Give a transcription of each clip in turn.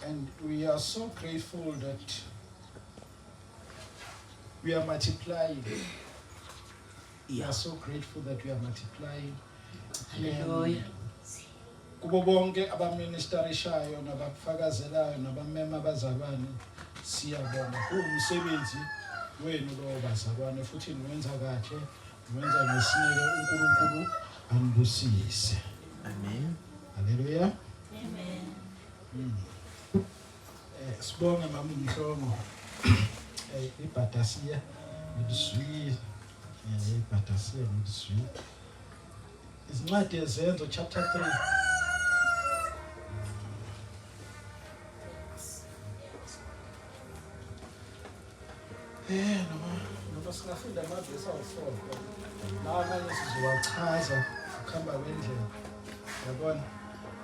And we are so grateful that we are multiplying. We are so grateful that we are multiplying. Hallelujah. Kubo bonke abaministerishayo nabafakazelayo nabamema abazalwane siyabonga umsebenzi wenu lo bazalwane futhi niwenza kahle niwenza ngesineke uNkulunkulu anibusise. Amen. Hallelujah. Amen. Sibonge mama uMhlongo. Ibhadasiya ngidiswi. Ibhadasiya ngidiswi. Izincwadi ezenzo chapter 3. Noma singafunda amavesi awu-4 la manje sizowachaza ukuhamba kwendlela. Yabona?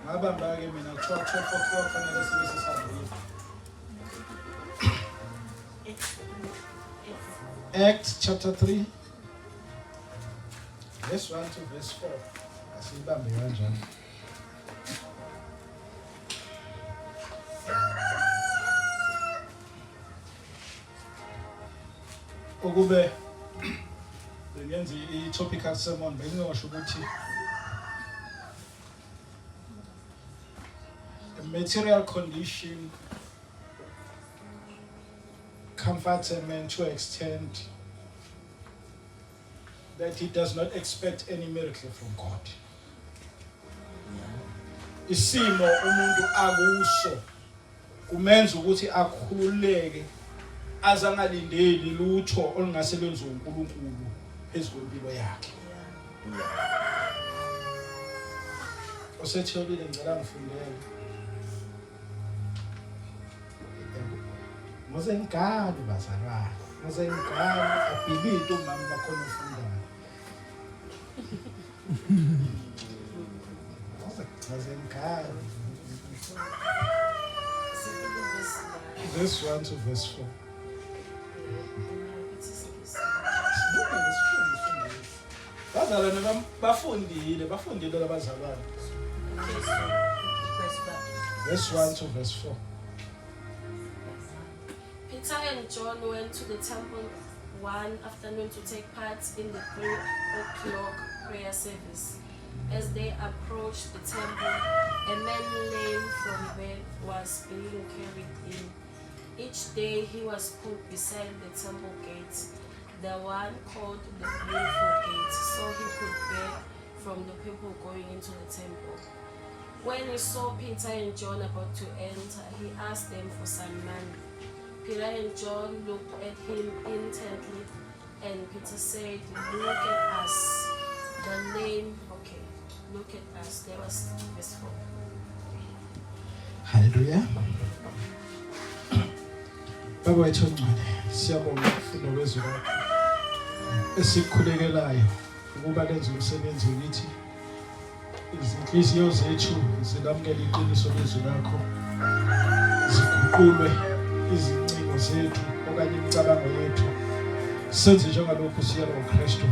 Ngabamba-ke mina 12:44 fanele sibe sisabili. Acts chapter 3 verse 1 to verse 4. Asibambe kanjani? Ukube bengenza i-topical sermon bengingasho ukuthi a material condition comforts a man to an extent that he does not expect any miracle from God. Isimo umuntu akuso kumenza ukuthi akhululeke azangalindeli lutho olungase lwenziwe uNkulunkulu phezulu kwempilo yakhe. Osetholile ngicela ngifundele. Muze ngigane bazalwane. Muze ngigane abhilite umama bakhona ufundayo. Muze ngigane. Verse 1 to verse 4. Bazalwane bafundile labazalwane. Verse 1 to verse 4. Peter and John went to the temple one afternoon to take part in the 3:00 prayer service. As they approached the temple, a man lame from birth was being carried in. Each day he was put beside the temple gate, the one called the Beautiful Gate, so he could beg from the people going into the temple. When he saw Peter and John about to enter, he asked them for some money. Peter and John looked at him intently, and Peter said, "Look at us." The lame, look at us. There was verse 4. Hallelujah. Baba wethu ongcwele, siyabonga ukufunda kwezwi lakho. Esikhulekelayo ukuba lenze umsebenzi kithi. Izinhliziyo zethu zilamukele iqiniso lezwi lakho. Ziguqulwe izincingo zethu okanye imicabango yethu. Senze njengalokho siya ngoKristu.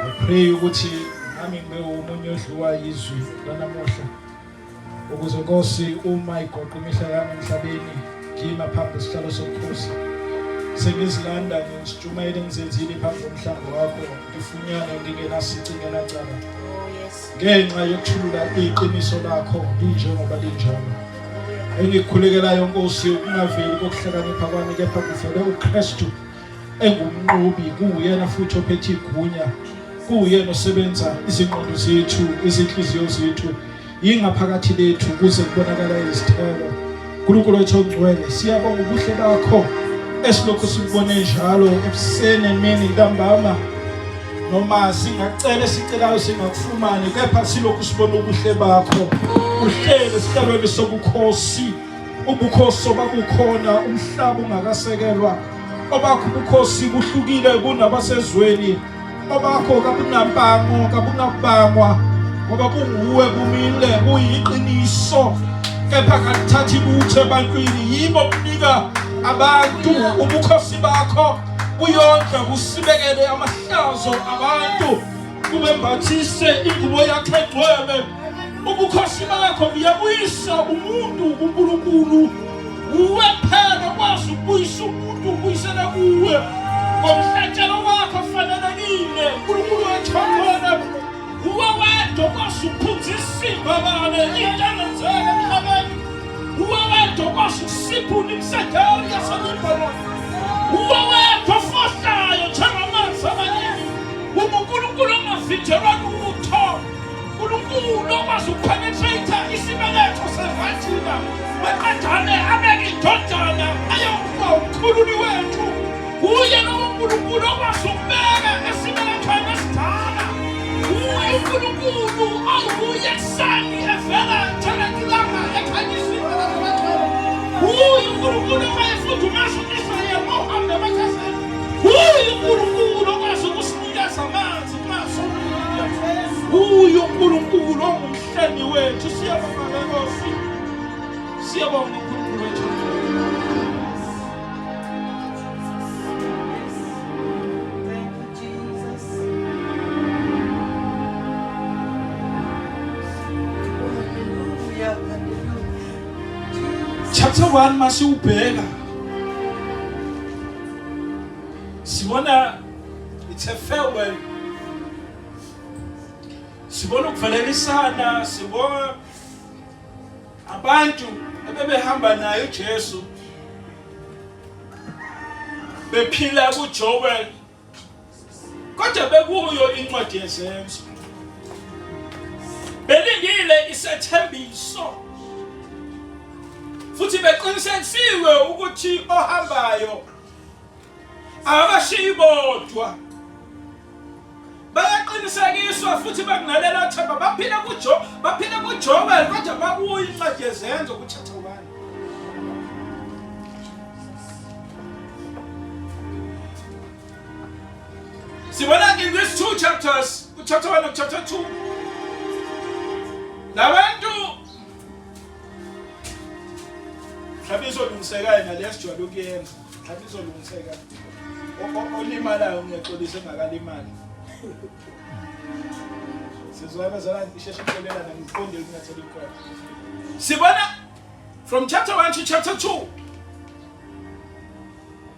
I pray ukuthi nami ngibe umunye odliwa yizwi lanamuhla. Ukuze Nkosi uma igoqa imihla yami emhlabeni ngima phambi kwesihlalo sobukhosi. Sengizilanda ngisijumele ngizenzile phambi komhlambi wakho ngifunyana ngingenasici ngenacala. Ngenxa yokuthulula iqiniso lakho linjengoba linjalo. Engikhulekelayo Nkosi ukungaveli kokuhlakanipha kwami kepha kuvele uKristu engumnqobi kuyena futhi ophethe igunya. Kuyena osebenza izingqondo zethu, izinhliziyo zethu, ingaphakathi lethu kuze kubonakala izithelo. Nkulunkulu wethu ongcwele, siyabonga ubuhle bakho esilokhu sibone njalo ebuseni emini ntambama. Noma sicelayo singakufumani kepha silokhu sibona ubuhle bakho. Uhlele esihlalweni sobukhosi. Ubukhosi obabukhona umhlaba ungakasekelwa. Obakho ubukhosi buhlukile kunabasezweni. Obakho kabunampango kabungabangwa ngoba kunguwe kumile kuyiqiniso. Kepha kathathi ibuthe ebantwini yibo kunika abantu ubukhosi bakho buyonke kusibekele amahlazo abantu kubembathise ingubo yakhe egcwele ubukhosi bakho buyabuyisa umuntu kuNkulunkulu. Uwe phela kwazi ukubuyisa umuntu ubuyisela kuwe ngomhlatshelo wakho fanelekile. uNkulunkulu wethokoza uwe wedwa kwazi ukuphunza isimo abane into engenzeka emhlabeni. Uwe wedwa kwazi ukusiphula imisedari yaseLibanon. Uwe wedwa ofohlayo njengamanzi amaningi. uNkulunkulu ongavinjelwa lutho. uNkulunkulu okwazi ukupenetrate isibeletho sevathina. Maqedane abeke indodana ayokuba umkhululi wethu. Uye noNkulunkulu okwazi ukubeka esibelethweni esidala. Uye uNkulunkulu awuye ekuseni evela njengelanga ekhanyisile labathela. Uye uNkulunkulu owayefudumeza u-Israyeli ngohambo emakhasini. Uye uNkulunkulu okwazi ukusinikeza amanzi kumasomiya. Uye uNkulunkulu ongumhleni wethu. Siyabonga Nkosi. Siyabonga uNkulunkulu wethu. Chapter 1 masiubheka sibona it's a farewell. Sibona ukuvalelisana, sibona abantu ebebehamba naye uJesu bephila kuJoel kodwa bekuyo incwadi yezenzo. Belindile isethembiso futhi beqinisekisiwe ukuthi ohambayo abashiyi bodwa. Bayaqinisekiswa futhi bakunalela themba baphila kuJoel kodwa bakuyo incwadi yezenzo kuchapter 1. Sibona in these two chapters, chapter 1 and chapter 2, labantu mhlabizolungiseka nalesijwayele ukuyenza. Mhlabizolungiseka olimalayo ngiyaxolisa engakalimali. Sizwana zana isheshe kulelela ngiqonde ukungathela ikhona. Sibona from chapter 1 to chapter 2.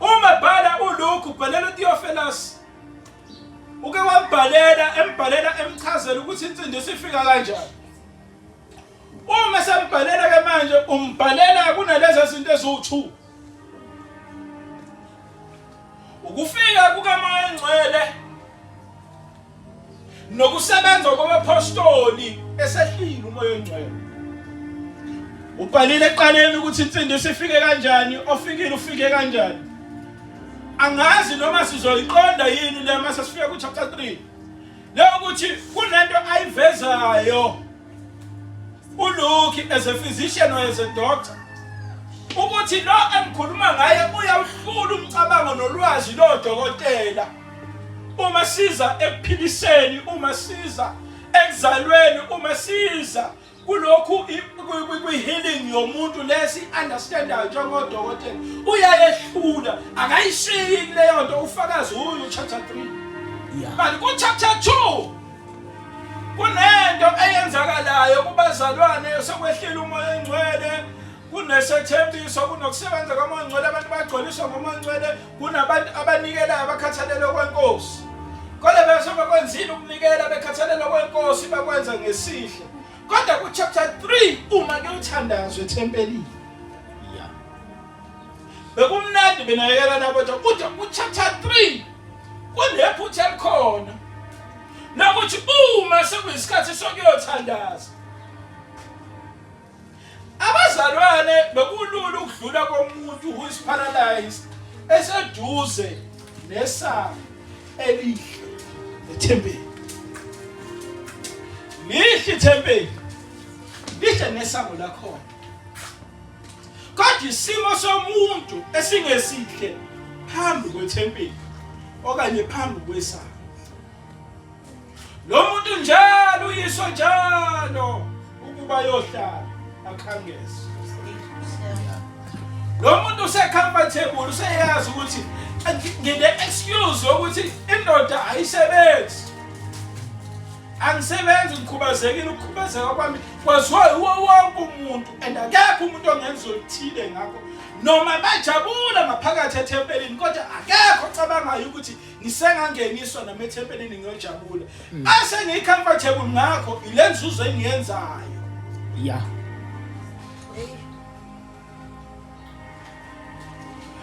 Uma bhala uLuke ubhalela uTheophilus. Uke embhalela emchazela ukuthi insindiso ifika kanjani. Uma sembhalela ke manje umbhalela kunalezi zinto eziwu2. Ukufika kukaMoya Engcwele nokusebenza kwabapostoli esehlile uMoya Engcwele. Ubhalile eqaleni ukuthi insindiso ifike kanjani, ofikile ufike kanjani. Angazi noma sizoyiqonda yini le mase sifika ku chapter 3. Le ukuthi kunento ayivezayo uLuke as a physician or as a doctor. Ukuthi lo emkhuluma ngaye uyawuhlula umcabango nolwazi lo dokotela. Uma siza ekuphiliseni, uma siza ekuzalweni, uma siza kulokhu kwi-healing yomuntu lesi understandayo njengodokotela uyayehlula akayishiyi leyo nto ufakazi uyu chapter 3. But ku chapter 2 kunento eyenzakalayo kubazalwane sekwehlile uMoya Engcwele, kunesethembiso, kunokusebenza kaMoya Engcwele, abantu bagcoliswa ngoMoya Engcwele, kunabantu abanikelayo bakhathalele kwenkosi. Kodwa bese bakwenzile ukunikela bekhathalele kwenkosi bakwenza ngesihle. Kodwa ku chapter 3 uma ke uthandazwe ethempelini. Bekumnandi benayekela nabo kodwa ku chapter 3 kunephutha elikhona. Nakuthi uma sekuyisikhathi sokuyothandaza. Abazalwane bekulula ukudlula komuntu who is paralyzed eseduze nesango elihle ethempelini. Lihle ithempeli. Lihle nesango lakhona. Kodwa isimo somuntu esingesihle phambi kwethempeli okanye phambi kwesango. Lo muntu njalo uyiswa njalo ukuba yohlala akhangeze. Lo muntu usecomfortable, useyazi ukuthi ngine excuse ukuthi indoda ayisebenzi. angisebenzi ngikhubazekile ukukhubazeka kwami kwaziwa wonke umuntu and akekho umuntu ongenza oluthile ngakho noma bajabula ngaphakathi ethempelini kodwa akekho ocabangayo ukuthi ngisengangeniswa nami ethempelini ngiyojabula ase ngicomfortable ngakho ilenzuzo engiyenzayo Yeah.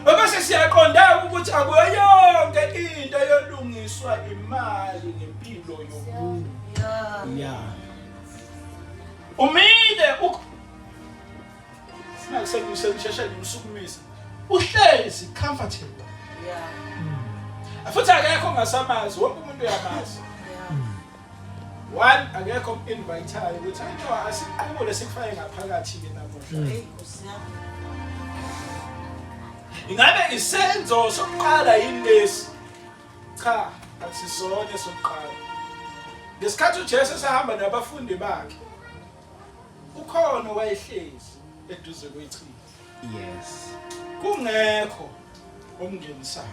Bese siyaqonda ukuthi akuyonke into yolungiswa imali ngempilo yomuntu. Yeah. Umile singakusebenzisa umsukumisa. Uhlezi comfortable. Futhi akekho ngasamazi wonke umuntu uyamazi. One akekho inviteayo ukuthi ayitho asiqhubule sikufake ngaphakathi ke namuhla. Ingabe isenzo sokuqala yilesi cha akusisona sokuqala ngesikhathi uJesu esahamba nabafundi bakhe ukhona wayehlezi eduze kwechibi Yes. kungekho omngenisayo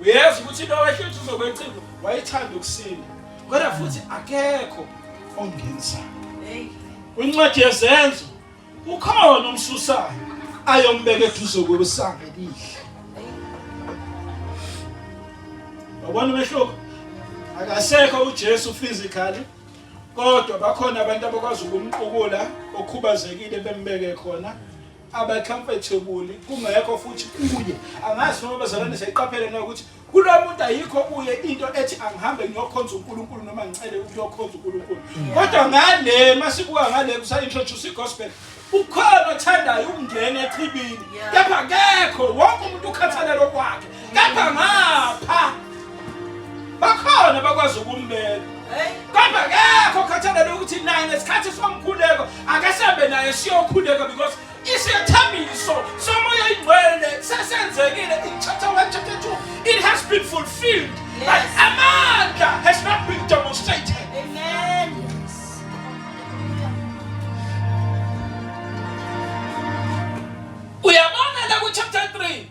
uyazi ukuthi lo wayehlezi eduze kwechibi wayethanda ukusinda kodwa futhi akekho omngenisayo incwadi yezenzo ukhona umsusayo ayombeka eduze kwesango elihle. Wabona umehluko? Akasekho uJesu physically kodwa bakhona abantu abakwazi ukumqukula okhubazekile bembeke khona abacomfortable kungekho futhi kuye angazi noma bazalwane seyiqaphele na ukuthi kulomuntu ayikho kuye into ethi angihambe ngiyokhonza uNkulunkulu noma ngicele ukuyokhonza uNkulunkulu kodwa ngale masibuka ngale kusa introduce igospel ukhona othandayo ukungena echibini kepha akekho wonke umuntu ukhathalelo kwakhe kepha ngapha bakhona bakwazi ukumbeka kepha akekho okhathalelo ukuthi naye ngesikhathi somkhuleko akasambe naye siyokhuleka because isiyathambiso somoya ingcwele sesenzekile in chapter 1 chapter 2 it has been fulfilled but amandla has not been demonstrated. Amen. Uyabona la ku chapter 3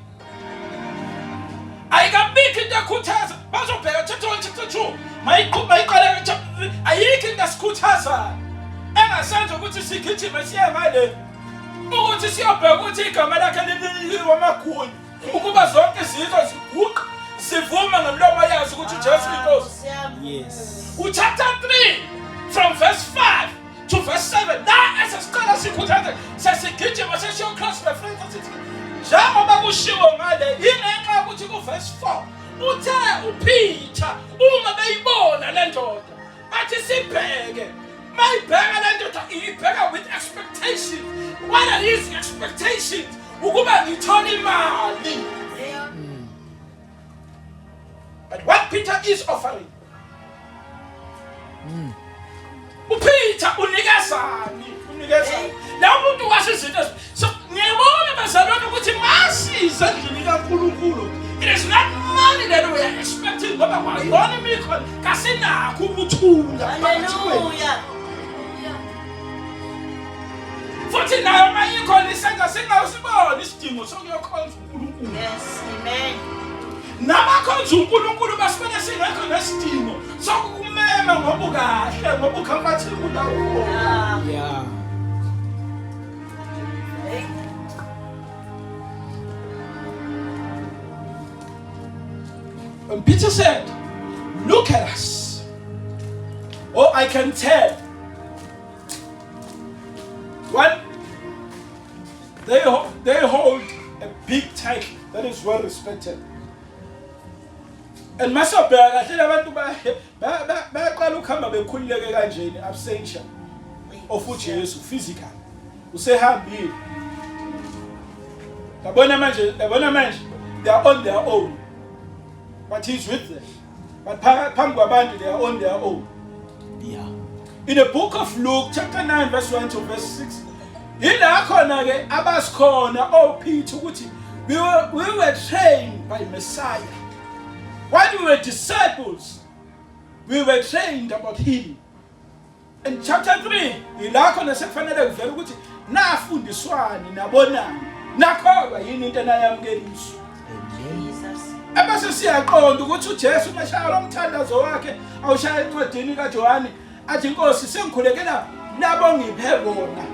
ayikabikho into ekhuthaza bazobheka chapter 1 chapter 2 mayiqala chapter 3 ayikho into esikhuthaza engasenza ukuthi sigijime siye ngale ukuthi siyobheka ukuthi igama lakhe liliwa amaguni ukuba zonke izizwe ziguqa sivuma ngomlomo yazi ukuthi uJesu inkosi. Yes. Chapter 3 from verse 5 to verse 7 la esasiqala sikhuthaza sesigijima seshiyo cross reference sithi njengoba kushiwo ngale inenxa ukuthi ku verse 4 uthe uPeter uma beyibona le ndoda athi sibheke mayibheka le ndoda ibheka with expectation. What are his expectations? Ukuba ngithola imali. But what Peter is offering uPeter unikezani la umuntu wasizinto so ngiyabona bazalwane ukuthi masiza endlini kaNkulunkulu it is not money that we are expecting ngoba kwayona imikho kasinakho ukuthula. Hallelujah. Futhi nayo mayikhona isenza singawusibona isidingo sokuyokhonza uNkulunkulu. Yes. Amen. Nabakhonza uNkulunkulu basibona singekho nesidingo sokumema ngoba kahle ngoba ukhambathile lawo. Yeah. And Peter said, look at us. Oh, I can tell. One, they hold a big title that is well respected. And masobheka kahle abantu bayaqala ukuhamba bekhululeke kanjeni absentia of uJesu physical. Usehambile. Yabona manje they are on their own. But he's with them. But phambi kwabantu they are on their own. Yeah. In the book of Luke chapter 9 verse 1 to verse 6 ila khona ke abasikhona oPeter ukuthi we were trained by Messiah. When we were disciples we were trained about him. In chapter 3 ila khona sekufanele kuvela ukuthi nafundiswani nabonani nakholwa yini into enayamukeliswa. Jesus. Ebese siyaqonda ukuthi uJesu mashaya lomthandazo wakhe awushaya encwadini kaJohane athi Nkosi sengikhulekela labo ngiphe bona.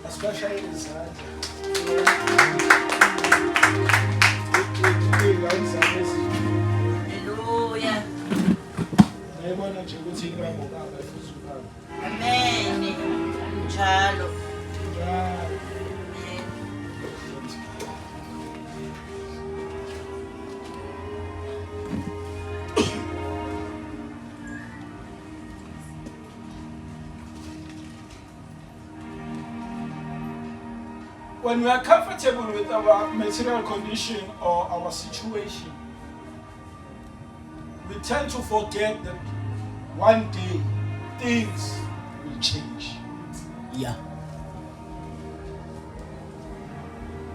Asibashayele izandla. Hallelujah. Ayibona nje ukuthi ingibamba ubaba futhi ubaba. Amen. Njalo. When we are comfortable with our material condition or our situation, we tend to forget that one day things will change. Yeah.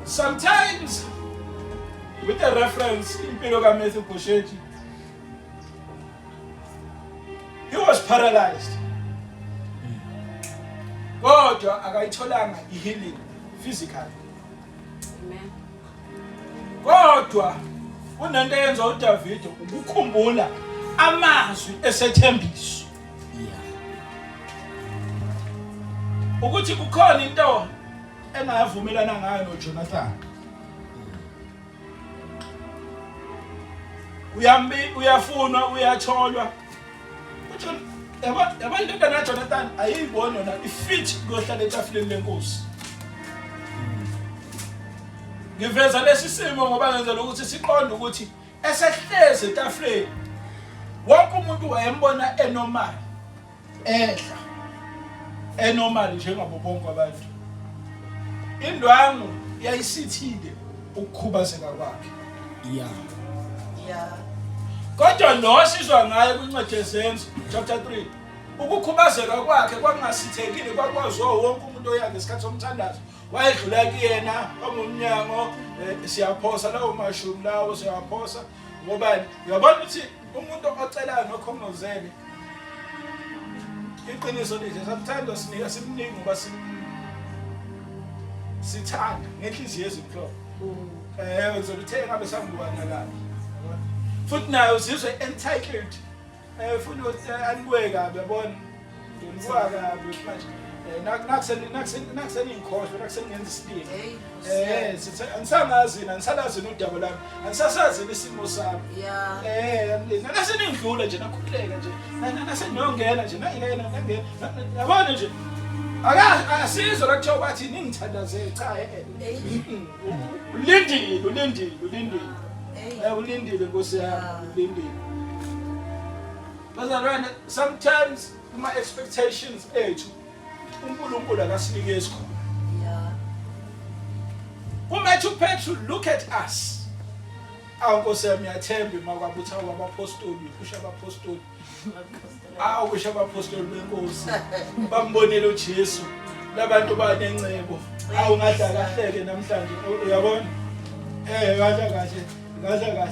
Sometimes, with a reference in Piloga Matthew Kosheji, he was paralyzed. God, akayitholanga healing physically. Amen. Kodwa unento eyenza uDavid ukukhumbula amazwi esethembiso. Yeah. Ukuthi kukhona into engavumelana ngayo noJonathan. Uyafunwa uyatholwa. Abantu kaJonathan ayibona yona ifit kuyohlala etafuleni lenkosi. Ngiveza lesi simo ngoba ngenzela ukuthi siqonde ukuthi esehleze etafuleni wonke umuntu wayembona enormal. Ehla. Enormal njengabo bonke abantu. Indwangu yayisithile ukukhubazeka kwakhe. Yeah. Yeah. Kodwa nosizwa ngaye kwincwadi yezenzo chapter 3 ukukhubazeka kwakhe kwakungasithekile kwakwaziwa wonke umuntu oya ngesikhathi somthandazo wayedlula kuyena ongumnyango siyaphosa lawo mashumi lawo siyaphosa ngoba uyabona ukuthi umuntu ocelayo nokhongozele iqiniso lithi sometimes sinika simningi ngoba sithanda ngenhliziyo ezimhlophe uzoluthe ngabe sangubana la futhi nayo sizwe entitled futhi anibuke kabi yabona ndonibuka kabi manje nakuseni inkhohlwa nakuseni ngenza isipingi sithi anisalazi udaba lami anisasazi isimo sami nasenindlula nje nakhululeka nje naseniyongena nje nangena yabona nje akasizwe la kuthiwa bathi ningithandazele cha ulindile ulindile Nkosi yami ulindile. Bazalwane, sometimes my expectations ethu uNkulunkulu akasinikezi khona. Yeah. Umethu Petru look at us. Nkosi yami yathemba makwabuthi abapostoli kusha abapostoli. Kusha abapostoli benkosi. Bambonela uJesu. Labantu banencebo. Ngadla kahleke namhlanje uyabona? Kahle.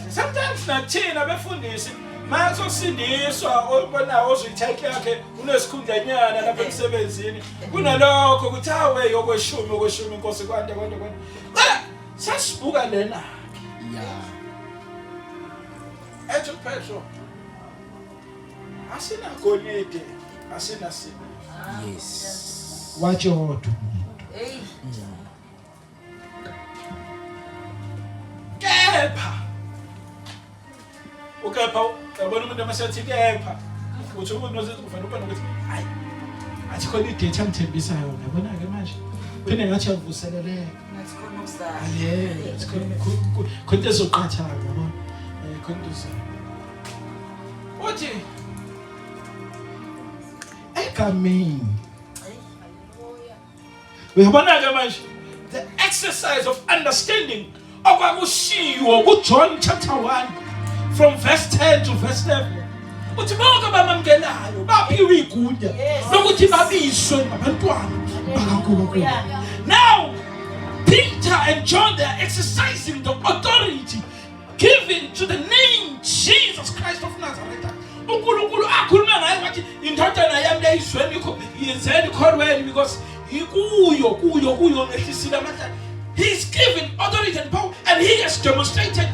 Sometimes nathina befundisi mase usindiswa obona ozuyitheke yakhe unesikhundlanyana lapha emsebenzini kunalokho ukuthi hawe yokweshumi Nkosi kwande. Sasibuka lena. Yeah. Ethu Petro. Asina golide, asina sina. Yes. Wache wodwa. Hey. Kepha yabona umuntu amasethi kepha uthi umuntu nosethi kufanele ubone ukuthi hayi athi khona idate angithembisa yona yabona ke manje phinde ngathi avuseleleke Nasikhona ukusala. khona ezoqhatha yabona khona uthi egameni uyabona ke manje the exercise of understanding okwakushiwo kuJohn chapter 1 from verse 10 to verse 11 uthi bonke bamamkelayo baphiwe igunya lokuthi babiswe ngabantwana bakaNkulunkulu. Now Peter and John, they are exercising the authority given to the name Jesus Christ of Nazareth. uNkulunkulu akhuluma ngaye wathi indodana yami leyizweni yenzeni khonweni because kuyo ngehlisile amandla. He's given authority and power, and he has demonstrated.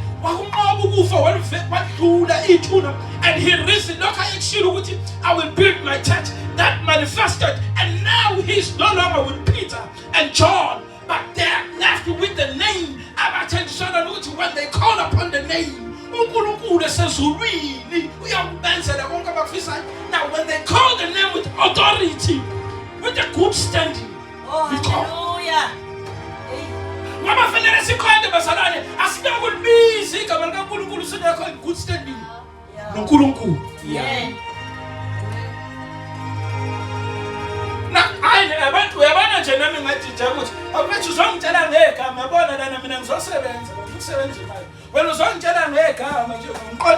And he risen. I will build my church. That manifested, and now he's no longer with Peter and John, but they're left with the name. When they call upon the name, now when they call the name with authority, with a good standing, Oh, hallelujah. good standing. Yeah. Na abantu uyabona nje nami ngathi ukuthi awubethi uzongitshela ngegama yabona lana mina ngizosebenza ukusebenza imali wena uzongitshela ngegama nje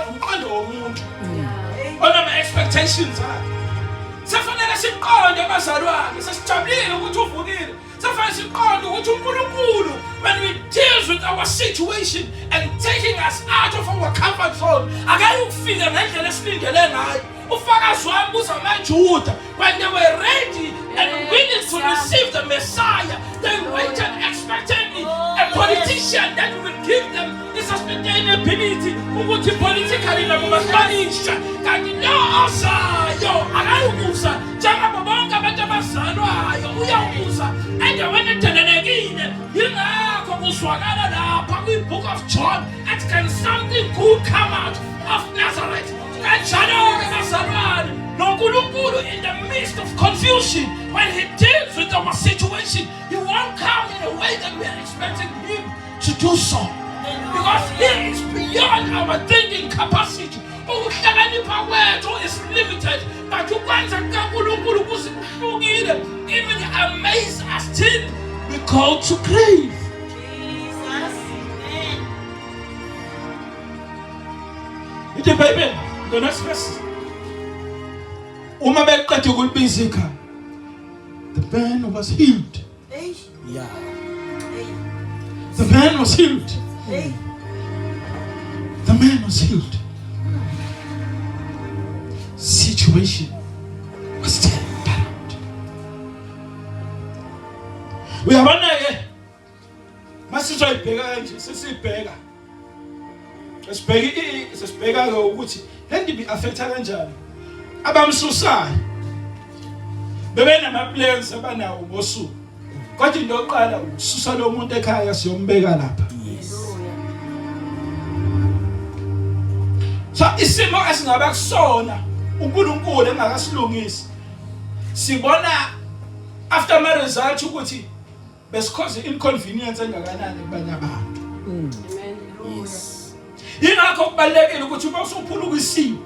umqondo womuntu onama expectations akhe sefanele siqonde abazalwane sesijabulile ukuthi uvukile sefanele siqonde ukuthi uNkulunkulu when we deals with our situation and taking us out of our comfort zone akayukufika ngendlela esilindele ngayo. Ufakazi wami uzamaJuda when they were ready and willing to receive the Messiah, they waited expectantly a politician that will give them the sustainability ukuthi politically nabo basibanisha kanti lo osayo akayukuza njengoba bonke abantu abazalwayo uyawukuza and wena ethelelekile yingakho kuzwakala lapha kwi-book of John that can something good come out of Nazareth. In the midst of confusion, when he deals with our situation, he won't come in a way that we are expecting him to do so. Because he is beyond our thinking capacity. Is limited, but even amazed us still we call to grave. Jesus. Amen. The next verse. The man was healed. Yeah. The man was healed. The man was healed. Situation was turned around. We have one again. Sesibheka ukuthi lendi bi affecta kanjani abamsusayo bebenama plans abanawo ngosuku kodwa into yokuqala ukususa lo muntu ekhaya siyombeka lapha. So isimo asingaba kusona uNkulunkulu engakasilungisi sibona after my result ukuthi besikhoze inconvenience engakanani kubanye abantu. Yes. Yingakho kubalekile ukuthi uma usuphula ukwisimo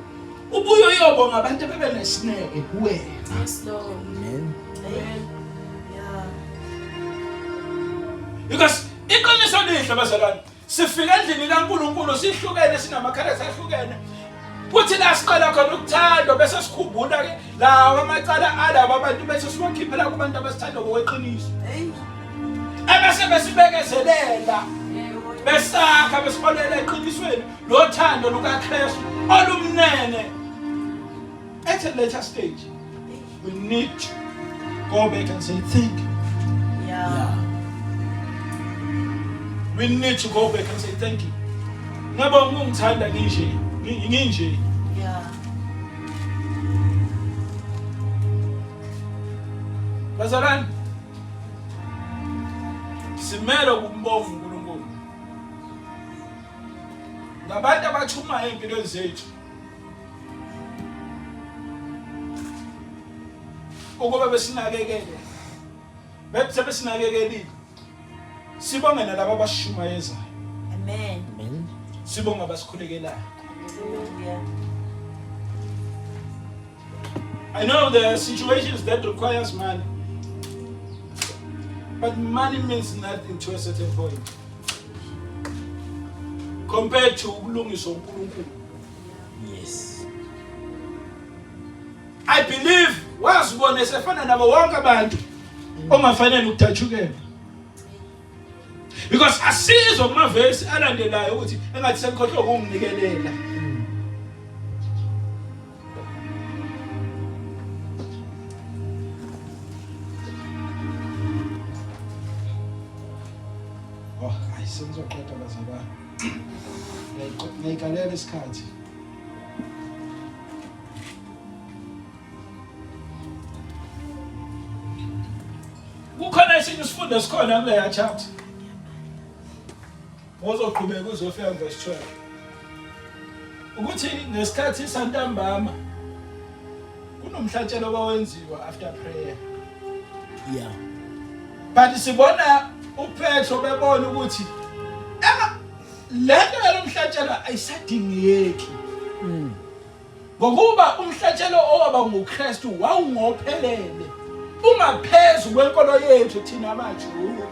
ubuye uyobonga abantu bebenesineke kuwena. Yes, Lord. Amen. Amen. Yeah. Because iqiniso lihle bazalwane sifika endlini kaNkulunkulu sihlukene sinamakharacter ahlukene futhi la siqala khona ukuthandwa bese sikhumbula ke lawa amacala alabo abantu bese siwakhiphela kubantu abasithanda ngokweqiniso ebese besibekezelela besakha besibonela eqinisweni lo thando lukaKristu olumnene. At a later stage we need to go back and say thank you. Yeah. We need to go back and say thank you. Ngaba ungithanda nginje. Yeah. Bazalwane simele ukumbonga uNkulunkulu ngabantu abathuma empilweni zethu ukuba besinakekele bese besinakekelile sibonge nalabo abashumayezayo. Amen. Amen. Sibonga basikhulekelayo. Hallelujah. I know there are situations that requires money, but money means nothing to a certain point compared to ukulungiswa uNkulunkulu. Yes. I believe wazibona esefana nabo wonke abantu ongafanele ukuthatshukela because asizwe kumavesi alandelayo ukuthi engathi senkhohlo ukunginikelela. Hayi sengizoqeda bazalwane. Ngiyikalela isikhathi. Kukhona esinye isifundo esikhona kuleya chapter. Ozoqhubeka uzofika verse 12. Ukuthi ngesikhathi santambama kunomhlatshelo owenziwa after prayer. Yeah. But sibona uPetro bebona ukuthi lento yalomhlatshelo ayisadingeki. Ngokuba umhlatshelo owaba nguKristu wawungophelele. Ungaphezulu kwenkolo yethu thina amaJuda.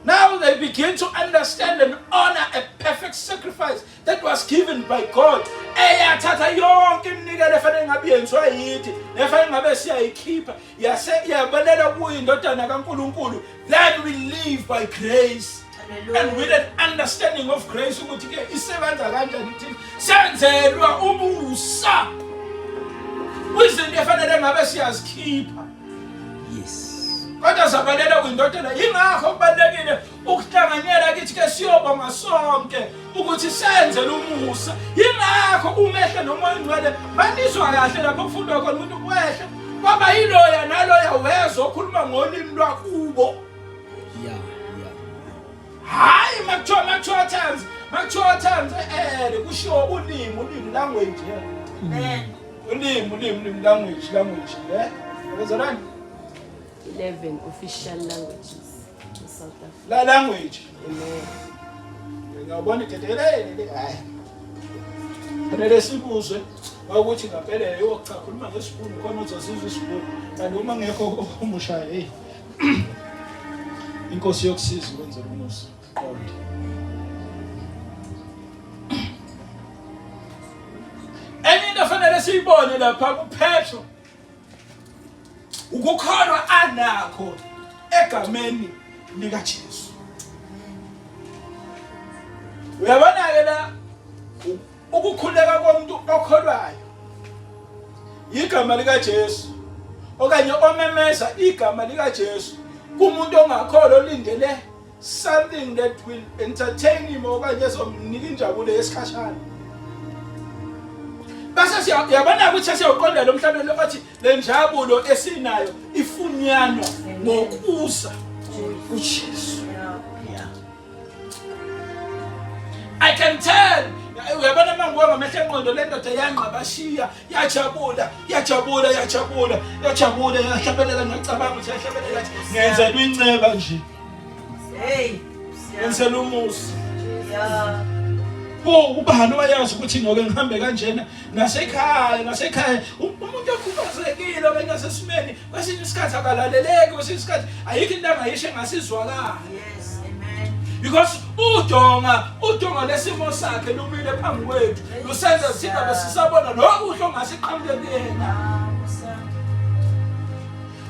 Now they begin to understand and honor a perfect sacrifice that was given by God. Eyathatha yonke iminikelo efanele ngabe yenziwa yithi, efanele ngabe siyayikhipha, yabalela kuyo indodana kaNkulunkulu. Then we live by grace. And with an understanding of grace ukuthi ke isebenza kanjani thina. Senzelwa umusa. Izinto efanele ngabe siyazikhipha. Yes. Kodwa sabalela kwindodana ingakho kubalekile ukuhlanganyela kithi ke siyobonga sonke ukuthi senze lomusa. Ingakho umehle nomoya ngcwele baniswa kahle lapho kufundwa khona ukuthi wehle kwaba yiloya naloya wezwa okhuluma ngolimi lwakubo. Yeah. Hayi makuthiwa times kushiwo ulimi language. Amen. Ulimi language Yabazalwane 11 official languages in South Africa. la language. Amen. Ngiyabona ithetelele hayi. Fanele sibuzwe ukuthi ngempela yokuchakhuluma ngesibunu khona uzosizwa isibunu. Kanti uma ngekho umusha inkosi yokusiza ukwenza umusa. Enye into fanele siyibone lapha kuPetro ukukholwa anakho egameni likaJesu. Uyabona ke la ukukhuleka komuntu okholwayo igama likaJesu okanye omemeza igama likaJesu kumuntu ongakholwa olindele something that will entertain him okanye ezomnika injabulo yesikhashana. Base siyabona ukuthi siyoqonda lo mhlabeni othi le njabulo esinayo ifunyanwa ngokuza kuJesu. I can tell uyabona mangiwa ngamehlo enqondo le ndoda yanqabashiya yajabula yahlabelela ngicabanga ukuthi yahlabelela ngenzelwa inceba nje. Hey. Ngenzela umusa. Yeah. Ubani wayazi ukuthi ngoke ngihambe kanjena nasekhaya umuntu okhubazekile okanye asesimeni kwesinye isikhathi akalaleleki kwesinye isikhathi ayikho into angayisho engasizwakala. Yes. Amen. Because udonga lesimo sakhe lumile phambi kwethu lusenza thina besisabona lokuhle ongasiqhamuke kuyena.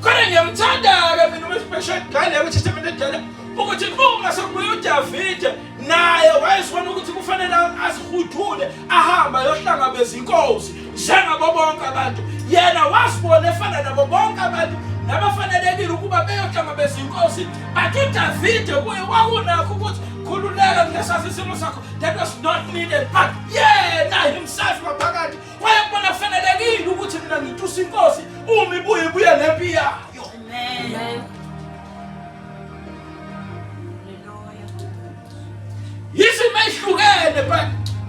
Kodwa ngiyamthanda ke mina uMespecial ngale kweTestament edala ukuthi uma sekubuya uDavid naye wayesibona ukuthi kufanele azihuthule ahamba yohlangabeza inkosi njengabo bonke abantu. Yena wasibona efana nabo bonke abantu nabafanelekile ukuba beyohlangabeza inkosi. But uDavid kuye wakunakho ukuthi khululeka ngesazi isimo sakho. That was not needed. But yena himself ngaphakathi wayebona kufanelekile ukuthi mina ngithusa inkosi uma ibuya nempi yayo. Amen. Yisimo ehlukene but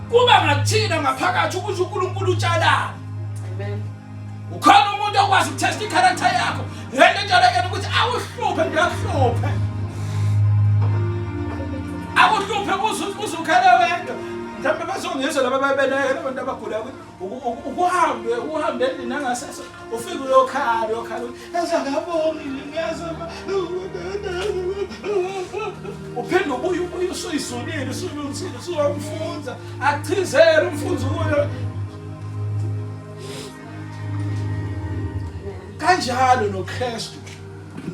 kuba ngathina ngaphakathi ukuthi uNkulunkulu utshalana. Amen. Ukhona umuntu okwazi ukutesta i-character yakho. Lento njaleke ukuthi awuhluphe ngiyahluphe. Awuhluphe uzukhala wena. Mhlawumbe bazongizwa laba babeleke labantu abagula uhambe endlini nangasese ufike uyokhala ezakabongi ngiyazama uphinde ubuye usuyizulile usuyilungisile usuyamfunza achizele umfunzi kuyo kanjalo noKristu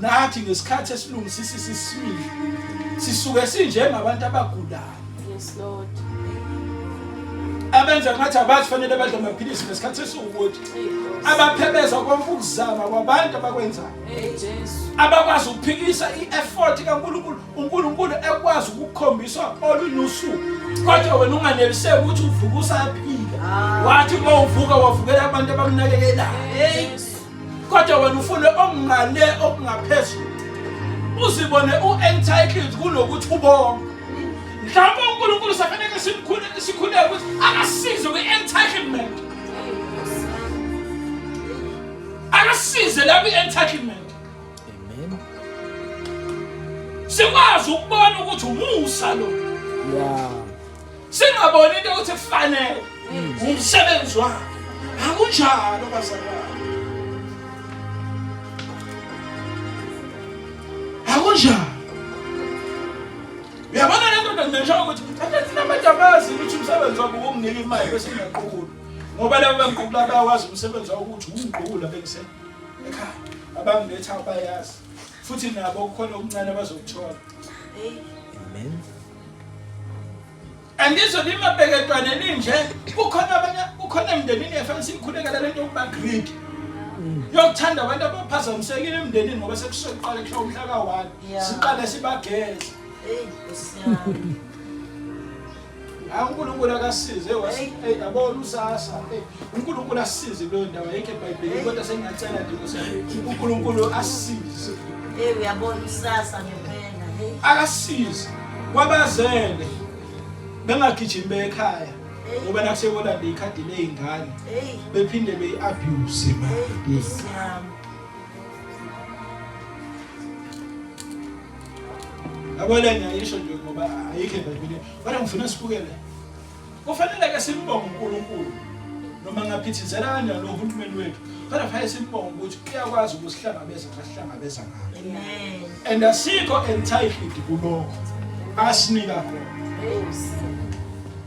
nathi ngesikhathi esilungisisa isiswini sisuke sinjengabantu abagulayo. Yes, Lord. abenza ngathi abathi fanele badle amaphilisi ngesikhathi esiwukuthi abaphebeza konke ukuzama kwabantu abakwenzayo abakwazi ukuphikisa i-effort kaNkulunkulu uNkulunkulu ekwazi ukukhombisa olunusuku kodwa wena unganeliseki ukuthi uvuka usaphila wathi uma uvuka wavukela abantu abakunakekelayo kodwa wena ufune okungale okungaphezulu uzibone u-entitled kunokuthi ubonge mhlawumbe uNkulunkulu safanele sikhuleke ukuthi akasize kwi-entitlement akasize la kwi-entitlement Amen. sikwazi ukubona ukuthi umusa lo Yeah. singaboni into ukuthi kufanele umsebenzi wakhe akunjalo bazalwane akunjalo uyabona lento ngisho ukuthi abantu abazi ukuthi umsebenzi wabo ukunginika imali bese ngiyaqhubula ngoba labo bangiqhubula bayawazi umsebenzi wabo ukuthi ungiqhubula bese ekhaya abangiletha abayazi futhi nabo kukhona okuncane abazokuthola Amen. andizolima bheketwaneni nje kukhona emndenini efanele sikhulekela lento yokuba Greek yokuthanda abantu abaphazamisekile emndenini ngoba sekusoqala kusho umhla ka1 siqale sibageza uNkulunkulu akasize yabona usasa uNkulunkulu asisize kuleyo ndawo ayikho eBhayibhelini kodwa sengiyacela nje ukuthi uNkulunkulu asisize uyabona usasa ngempela akasize kwabazele bengagijimi bekhaya ngoba nakusekolanda ikhadi lezingane bephinde beyi-abuse imali abona ngiyisho nje ngoba ayikho eBhayibhelini kodwa ngifuna sibukele kufanele ke simbonge uNkulunkulu noma ngaphithizela kanjani lo uhulumeni wethu kodwa fanele simbonge ukuthi uyakwazi ukusihlangabeza ngasihlangabeza ngakho amen and asikho entitled kulokho asinika khona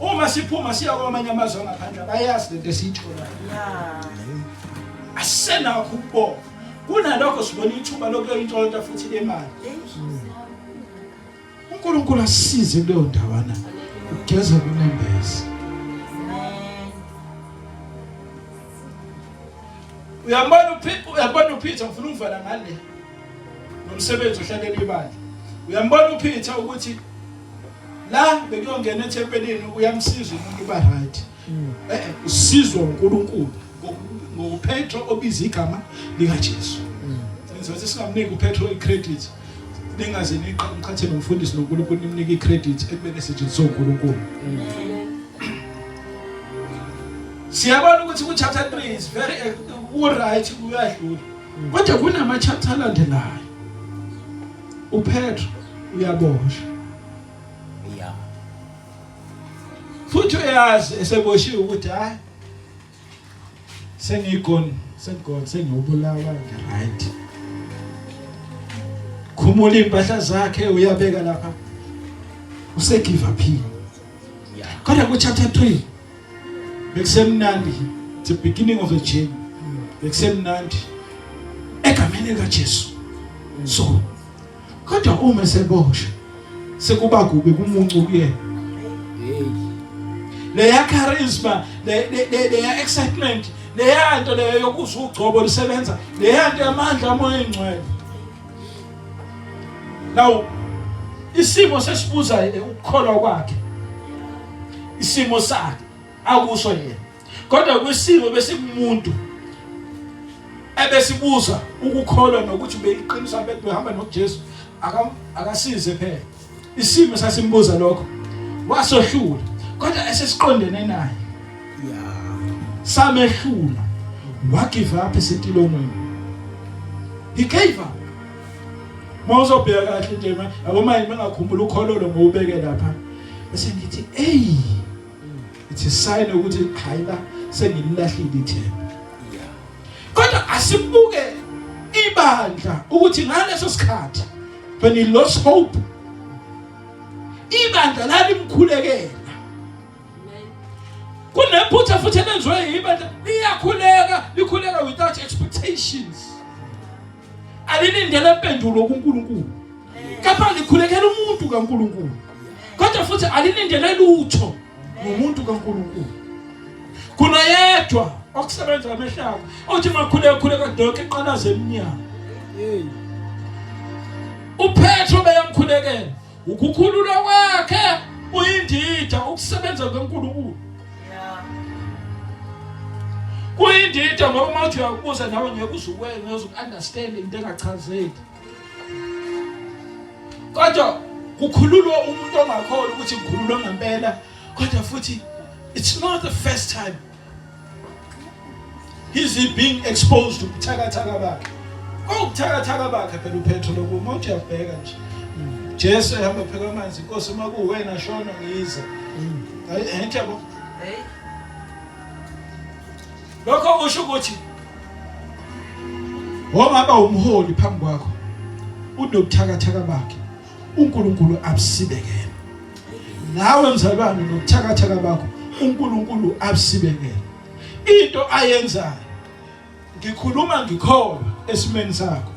uma siphuma siya kwamanye amazwe ngaphandle bayazi lento esiyitholayo asenakho ukubonga kunalokho sibona ithuba lokuyintshontsha futhi lemali uNkulunkulu asisize kuleyo ndawana ugeza kunembezi uyambona uPeter ngifuna ukuvala ngale nomsebenzi ohlalela ibandla uyambona uPeter ukuthi la bekuyongena ethempelini uyamsiza umuntu uba right usizwa uNkulunkulu ngoPetro obiza igama lika Jesu senze singamniki uPetro icredit ningaze niqhathe nomfundisi noNkulunkulu nimnike icredit ekubeke setshenziswa uNkulunkulu siyabona ukuthi ku chapter 3 is very right uyadlula kodwa kunama chapter alandelayo uPetro uyaboshwa futhi uyazi eseboshiwe ukuthi hayi sengiyobulawa right khumula impahla zakhe uyabeka lapha use give up kodwa ku chapter 3 bekusemnandi the beginning of the journey bekusemnandi egameni likaJesu so kodwa uma seboshwe sekuba kubi kumuncu kuyena leya charisma leya excitement leya nto leyo yokuzwa ugcobo lisebenza leya nto yamandla amoya engcwele now isimo sesibuza ukukholwa kwakhe isimo sakhe akusho yena kodwa kwisimo besikumuntu ebesibuza ukukholwa nokuthi beyiqinisa bethu behamba noJesu akasize phela isimo sasimbuza lokho wasohlula kodwa esesiqondene naye samehlula wagive up esetilonweni he gave up mawuzobheka kahle nje yabo manje bengakhumbula ukhololo ngobeke lapha bese ngithi it's a sign ukuthi hayi la sengililahlile ithemba kodwa asibuke ibandla ukuthi ngaleso sikhathi when he lost hope ibandla lalimkhulekela kunephutha futhi elenziwe ibandla likhuleka without expectations alilindele impendulo kuNkulunkulu kepha likhulekela umuntu kaNkulunkulu kodwa futhi alilindele lutho ngomuntu kaNkulunkulu kuna yedwa okusebenza ngehlaka othi makhuleka kadokho eqalaze eminyaka. Hey. uPetro beyamkhulekela ukukhululwa kwakhe uyindida ukusebenza kweNkulunkulu. Yeah. Kuyindida ngoba mawuthi uyakubuza nawe ngeke uzukwenza ngezokunderstand into engachazeki. Kodwa kukhululwa umuntu ongakholwa ukuthi ngikhululwa ngempela, kodwa futhi it's not the first time he's being exposed to ubuthakathaka bakhe. Ubuthakathaka bakhe phela uPetro lokho mawuthi uyabheka nje. Jesu ehamba phela amanzi inkosi makuwena shona ngiza. Hayi yabo. Hey. Lokho usho ukuthi wongaba umholi phambi kwakho unobuthakathaka bakhe uNkulunkulu abusibekele. Nawe mzalwane nobuthakathaka bakho uNkulunkulu abusibekele. Into ayenzayo ngikhuluma ngikholwa esimeni sakho.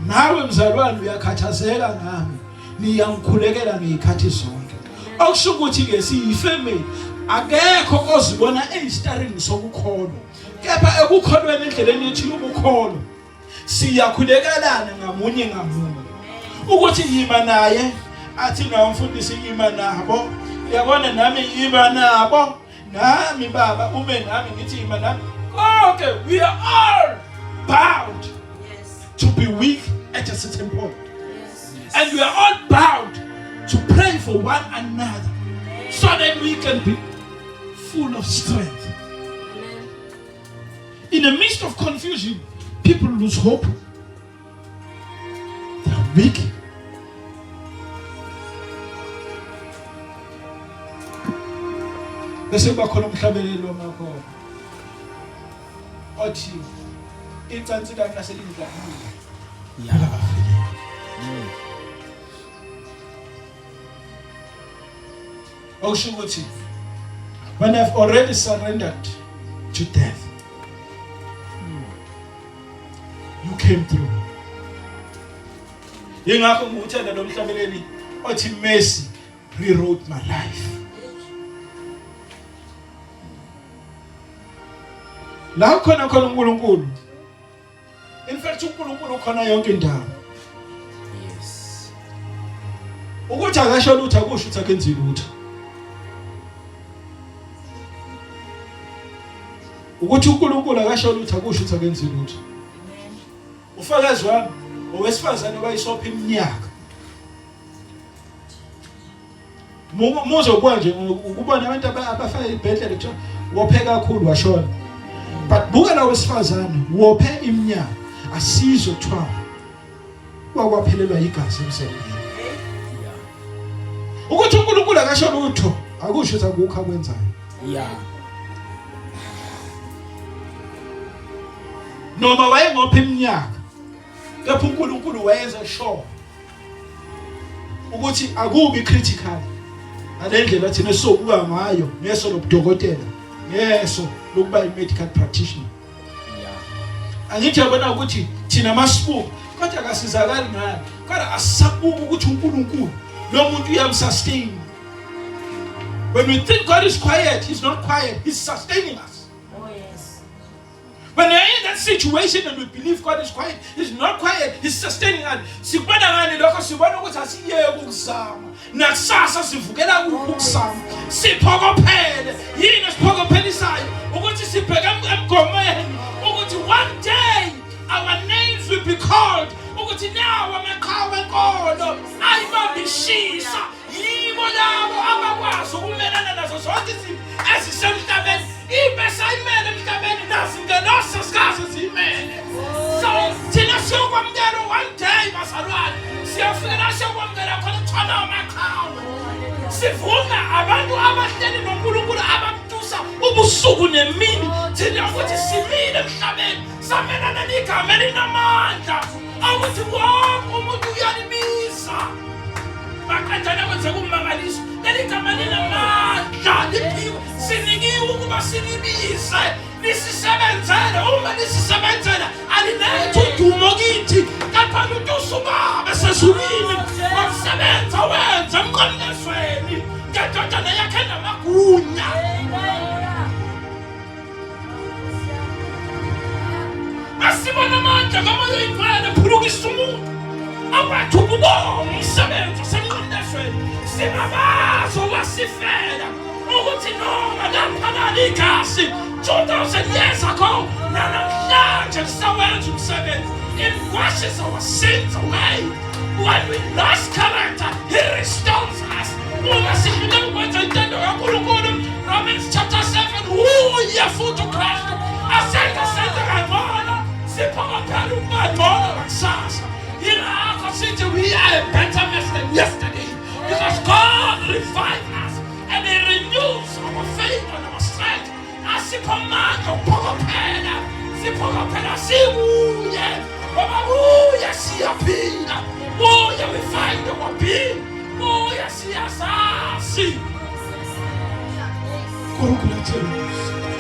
Nawe mzalwane uyakhathazeka ngami, niyangikhulekela ngezikhathi zonke. Okusho ukuthi ke siyifamily akekho ozibona eyistarring sokukholwa. Kepha ekukholweni endleleni yethu yokukholo siyakhulekelana ngamunye ngamunye. Ukuthi yima naye athi nawe mfundisi yima nabo. Uyabona nami yima nabo. Nami baba ume nami ngithi yima nami. Okay, we are all bound to be weak at a certain point. And we are all bound to pray for one another so that we can be full of strength. In the midst of confusion, people lose hope. They are weak. Bese bakhona umhlabelelo wamakhona. Othi icansi lami laselindla. Yeah. Okusho ukuthi when I've already surrendered to death, you came through. Yingakho ngikuthanda lo mhlabeleli othi mercy rewrote my life. La khona uNkulunkulu. In fact uNkulunkulu khona yonke indawo. Yes. Ukuthi akasho lutho akusho ukuthi akenzi lutho. Ukuthi uNkulunkulu akasho lutho akusho ukuthi akenzi lutho. Ufakazi wami owesifazane bayisopha iminyaka. Muzokwa nje ukubona abantu abafaka ibhedlela kuthiwa wophe kakhulu washona. But buka la wesifazane wophe iminyaka asizwe kuthiwa wakwaphelelwa igazi emsebenzini. Ukuthi uNkulunkulu akasho lutho akusho ukuthi akukho akwenzayo. Yeah. Noma wayengopha iminyaka kepha uNkulunkulu wayenza sure ukuthi akubi critical ngalendlela thina sokuba ngayo ngeso lobudokotela ngeso lokuba i-medical practitioner. Yeah. Angithi yabona ukuthi thina masibuka kodwa akasizakali ngani kodwa asisabuka ukuthi uNkulunkulu lo muntu uyamsustain. When we think God is quiet, he's not quiet, he's sustaining us. Oh yes. When you're in that situation and we believe God is quiet, he's not quiet, he's sustaining us. Sibona ngani lokho sibona ukuthi asiyeke ukuzama. Nakusasa sivukela ukuzama. Siphokophele. Yini siphokophelisayo ukuthi sibheke emgomeni ukuthi one day our names will be called. Ukuthi now amaqhawe enkolo ayibambishisa. Yibo labo abakwazi ukumelana nazo zonke izinto ezisemhlabeni. Ibesayimele emhlabeni nazi ngelosi sikaze zimele. So thina siyokwamukela one day bazalwane. Siyafika siyokwamukela khona kuthana amaqhawe. Sivuna abantu abahleli noNkulunkulu abamtusa ubusuku nemini. Thina ukuthi simile emhlabeni samelana negama elinamandla. Awuthi wonke umuntu uyalibiza. Bakhanjana kwenze kumangaliso. Leli gama linamandla liphiwe. Sinikiwe ukuba silibize. Lisisebenzele uma lisisebenzela alilethe udumo kithi. Kepha lutusa ubaba sesulile. Wasebenza wenza emqondisweni. Ngedodana yakhe namagunya. njengomoya oyingcwele phulukisa umuntu akwethu ukubonga umsebenzi osemqondezweni singabazi okwasifela ukuthi noma laphakala igasi 2000 years ago namhlanje lisawenza umsebenzi. It washes our sins away. When we lost character, He restores us. Romans chapter 7, uye futhi uKristu asenza kangcono siphakaphela ukungcono ngakusasa. Yingakho sithi we are a better mess than yesterday, because God revived us and He renews our faith and our strength. Asipho amandla okuphakaphela siphakaphela sibuye ngoba uye siyaphila, uye we find our being, uye siyazazi. Congratulations.